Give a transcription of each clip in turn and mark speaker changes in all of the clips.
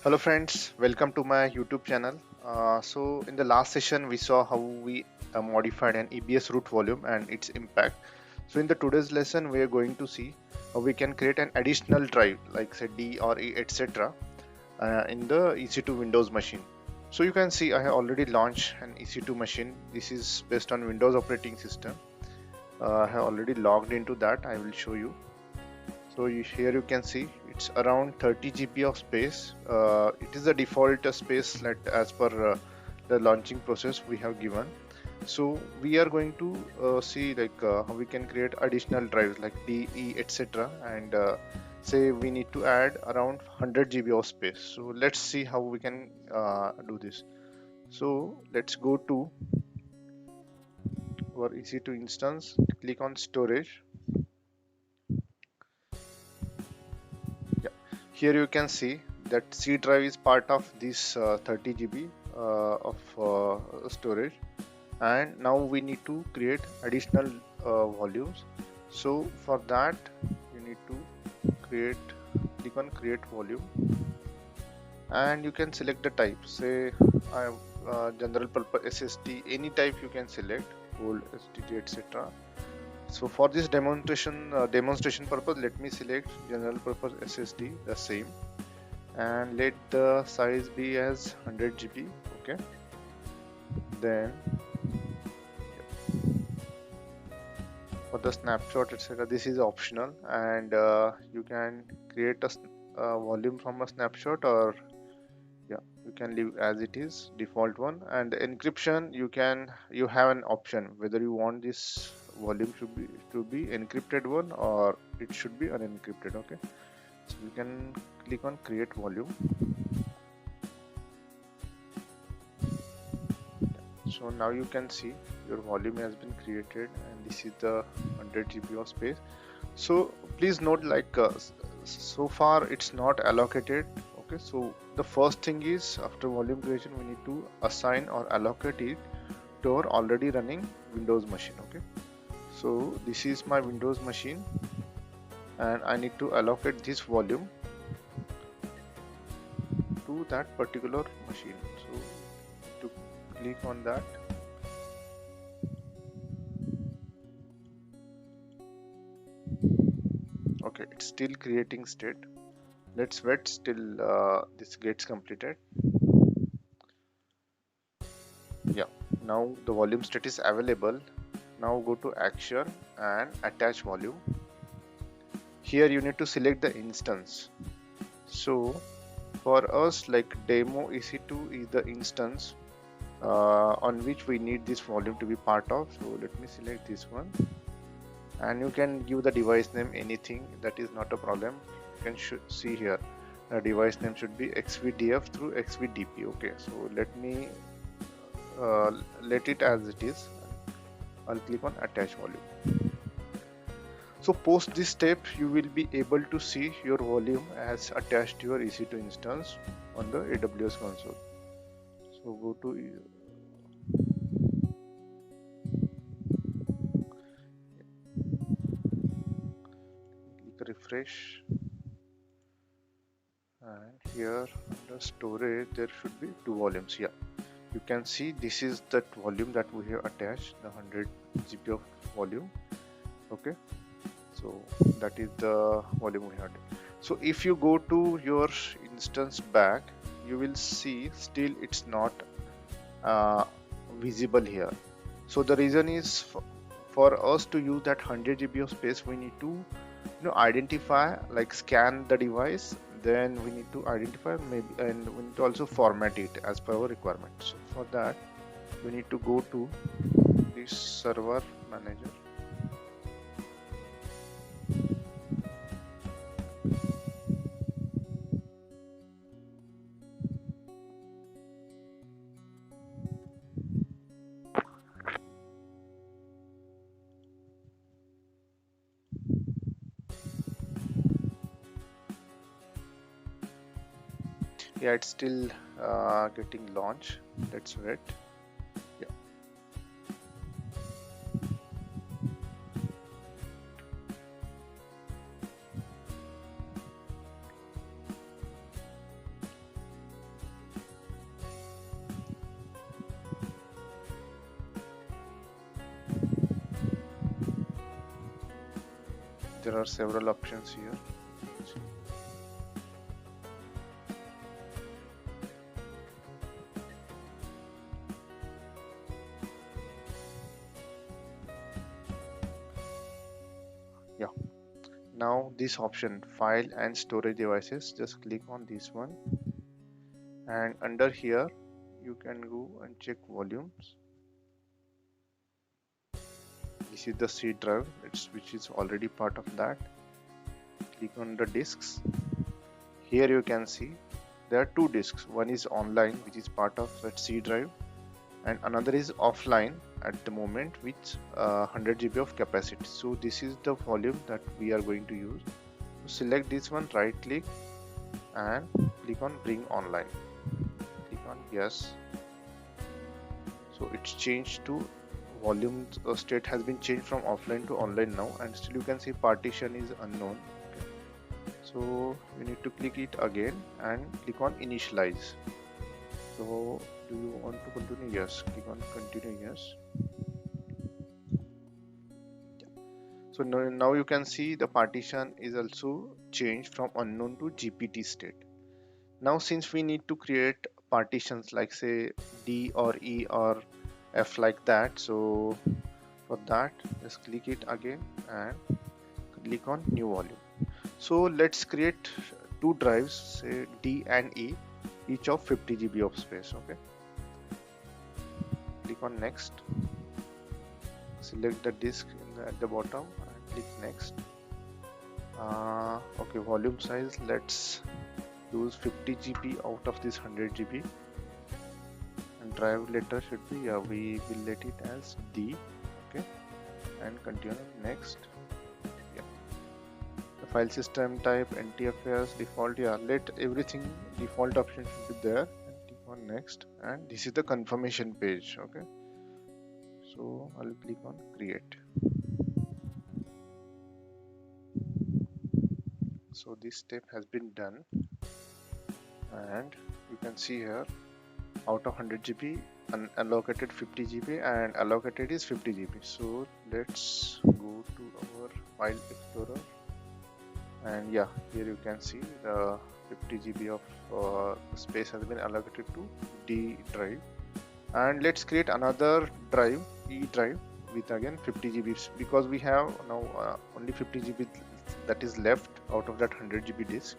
Speaker 1: Hello friends, welcome to my YouTube channel. So in the last session we saw how we modified an EBS root volume and its impact. So in the today's lesson we are going to see how we can create an additional drive like say D or E etc. In the EC2 Windows machine. So you can see I have already launched an EC2 machine. This is based on Windows operating system. I have already logged into that. I will show you. So here you can see it's around 30 GB of space. It is the default space that as per the launching process we have given. So we are going to see like how we can create additional drives like DE etc. And say we need to add around 100 GB of space. So let's see how we can do this. So let's go to our EC2 instance, click on storage. Here you can see that C drive is part of this 30 GB of storage, and now we need to create additional volumes. So for that you need to click on create volume, and you can select the type. Say I have general purpose SSD, any type you can select, old SSD etc. So for this demonstration purpose, let me select general purpose SSD, the same, and let the size be as 100 GB. Okay, then for the snapshot etc., this is optional, and you can create a volume from a snapshot, or yeah, you can leave as it is default one. And the encryption, you have an option whether you want this volume to be encrypted one or it should be unencrypted. Okay, so you can click on create volume. So now you can see your volume has been created, and this is the 100 GB of space. So please note, like so far it's not allocated. Okay, so the first thing is, after volume creation we need to assign or allocate it to our already running Windows machine. Okay, so this is my Windows machine, and I need to allocate this volume to that particular machine. So to click on that. Okay, it's still creating state. Let's wait till this gets completed. Yeah, now the volume state is available. Now go to action and attach volume. Here you need to select the instance. So for us, like demo EC2 is the instance on which we need this volume to be part of. So let me select this one, and you can give the device name anything, that is not a problem. You can see here the device name should be xvdf through xvdp. Okay, so let me let it as it is. I'll click on attach volume. So post this step you will be able to see your volume as attached to your EC2 instance on the AWS console. So go to click refresh, and here under storage there should be two volumes. Yeah, you can see this is that volume that we have attached, the 100 GB of volume. Okay, so that is the volume we had. So if you go to your instance back, you will see still it's not visible here. So the reason is for us to use that 100 GB of space, we need to identify, like scan the device, then we need to identify maybe, and we need to also format it as per our requirement. So for that we need to go to this server manager. Yeah, it's still getting launched. Let's wait. Yeah, there are several options here. Yeah, now this option, file and storage devices, just click on this one, and under here you can go and check volumes. This is the C drive, which is already part of that. Click on the disks. Here you can see there are two disks. One is online, which is part of that C drive, and another is offline at the moment with 100 GB of capacity. So this is the volume that we are going to use. So select this one, right click and click on bring online. Click on yes. So it's changed to volume state has been changed from offline to online now, and still you can see partition is unknown. Okay. So you need to click it again and click on initialize. So do you want to continue? Yes, click on continue. Yes. Yeah. So now you can see the partition is also changed from unknown to GPT state. Now since we need to create partitions like say D or E or F like that, so for that just click it again and click on new volume. So let's create two drives, say D and E, each of 50 GB of space. Okay, click on next, select the disk at the bottom and click next. Okay, volume size, let's use 50 GB out of this 100 GB, and drive letter should be, we will let it as D. Okay, and continue next. Yeah, the file system type NTFS default, yeah, let everything default option should be there, and click on next, and this is the confirmation page. Okay, so I'll click on create. So this step has been done, and you can see here out of 100 GB unallocated 50 GB and allocated is 50 GB. So let's go to our file explorer, and yeah, here you can see the 50 GB of space has been allocated to D drive, and let's create another drive, E drive, with again 50 GB because we have now only 50 GB that is left out of that 100 GB disk.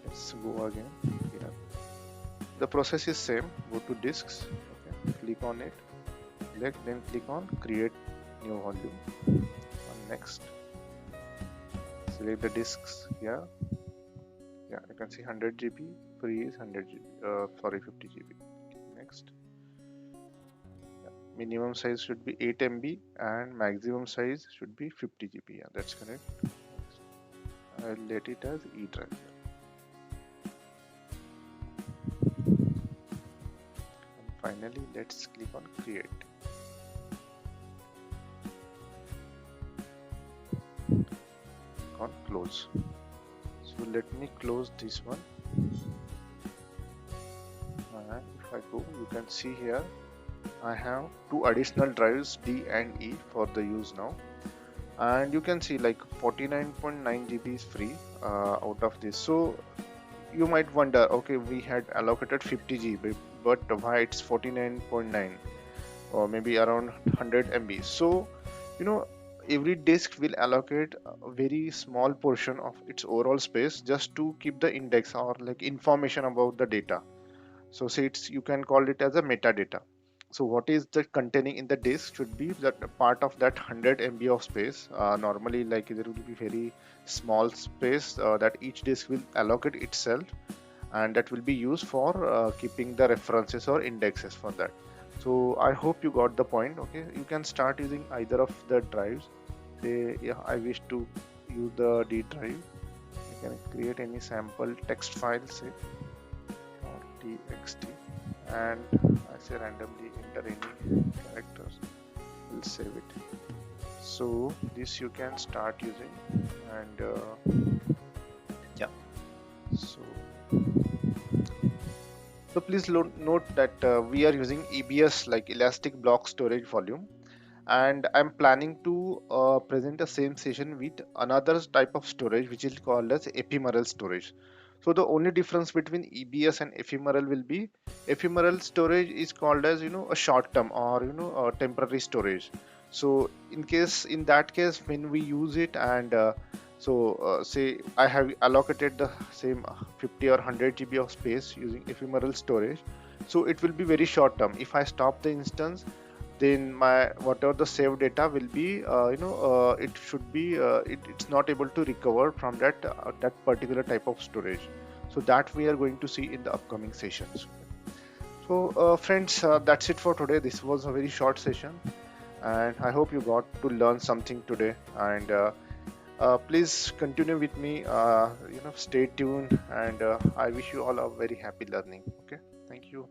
Speaker 1: Let's go again here. The process is same. Go to disks. Okay, click on it. Select, then click on create new volume. On next, select the disks here. Yeah, you can see 100 GB. Free is 100 GB. Sorry, 50 GB. Next. Yeah, minimum size should be 8 MB and maximum size should be 50 GB. Yeah, that's correct. Next. I'll let it as E drive. Finally, let's click on create. Click on close. So let me close this one, and if I go, you can see here I have two additional drives D and E for the use now, and you can see like 49.9 GB is free out of this. So you might wonder, okay, we had allocated 50 GB, but why it's 49.9 or maybe around 100 MB? So you know, every disk will allocate a very small portion of its overall space just to keep the index or like information about the data. So say it's, you can call it as a metadata. So what is the containing in the disk should be that part of that 100 MB of space. Normally, like there will be very small space that each disk will allocate itself, and that will be used for keeping the references or indexes for that. So I hope you got the point. Okay, you can start using either of the drives. Say, yeah, I wish to use the D drive. You can create any sample text file, say, or txt, and I say randomly enter any characters. We'll save it. So this you can start using, and yeah. So please note that we are using EBS, like Elastic Block Storage Volume, and I'm planning to present the same session with another type of storage which is called as ephemeral storage. So the only difference between EBS and ephemeral will be ephemeral storage is called as a short term or a temporary storage. So in that case when we use it and say I have allocated the same 50 or 100 GB of space using ephemeral storage, so it will be very short term. If I stop the instance, then my whatever the saved data will be it should be it's not able to recover from that particular type of storage. So that we are going to see in the upcoming sessions. So friends, that's it for today. This was a very short session and I hope you got to learn something today, and please continue with me, stay tuned, and I wish you all a very happy learning. Okay, thank you.